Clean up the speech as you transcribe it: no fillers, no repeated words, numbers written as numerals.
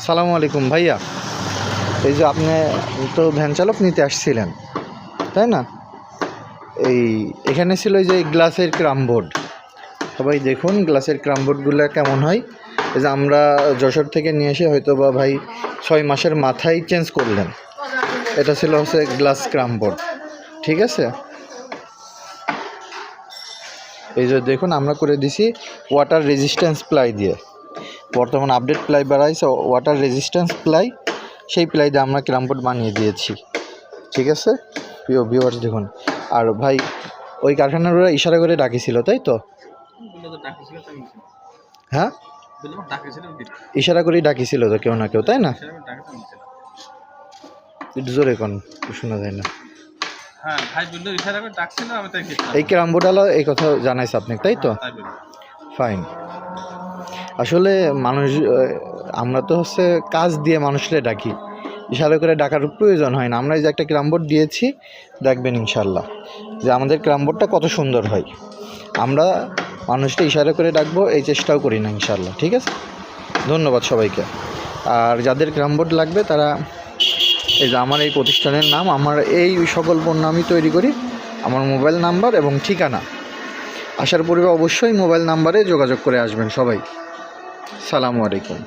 সালামু আলাইকুম ভাইয়া। এই যে আপনি তো ভ্যান চালক নিতে আসছিলেন, তাই না? এখানে ছিল এই যে গ্লাসের ক্রামবোর্ড। সবাই দেখুন গ্লাসের ক্রামবোর্ডগুলো কেমন হয়। এই যে আমরা যশোর থেকে নিয়ে এসে হয়তো বা ভাই 6 মাসের মাথায় চেঞ্জ করলেন। এটা ছিল হচ্ছে গ্লাস ক্রামবোর্ড, ঠিক আছে? এই যে দেখুন আমরা করে দিছি ওয়াটার রেজিস্ট্যান্স প্লাই দিয়ে। বর্তমান আপডেট প্লাই বাড়াইছে, ওয়াটার রেজিস্ট্যান্স প্লাই, সেই প্লাই দিয়ে আমরা ক্রামবোর্ড বানিয়ে দিয়েছি, ঠিক আছে প্রিয় ভিউয়ার্স। দেখুন, আর ভাই ওই কারখানার ওরা ইশারা করে ডাকিছিল, তাই তো? হ্যাঁ, ইশারা করেই ডাকিছিল তো কেউ না কেউ, তাই না? একটু জোরে কোন, শোনা যায় না। এই ক্রামবোর্ডওয়ালা এই কথা জানাইছে আপনি, তাই তো? ফাইন। আসলে মানুষ, আমরা তো হচ্ছে কাজ দিয়ে মানুষকে ডাকি, ইশারা করে ডাকার প্রয়োজন হয় না। আমরা এই যে একটা ক্রামবোর্ড দিয়েছি, দেখবেন ইনশাল্লাহ যে আমাদের ক্রামবোর্ডটা কত সুন্দর হয়। আমরা মানুষকে ইশারা করে ডাকবো এই চেষ্টাও করি না ইনশাল্লাহ, ঠিক আছে? ধন্যবাদ সবাইকে। আর যাদের ক্রামবোর্ড লাগবে তারা এই যে আমার এই প্রতিষ্ঠানের নাম, আমার এই সকল পণ্য আমি তৈরি করি, আমার মোবাইল নাম্বার এবং ঠিকানা, আসার পূর্বে অবশ্যই মোবাইল নাম্বারে যোগাযোগ করে আসবেন সবাই। সালামু আলাইকুম।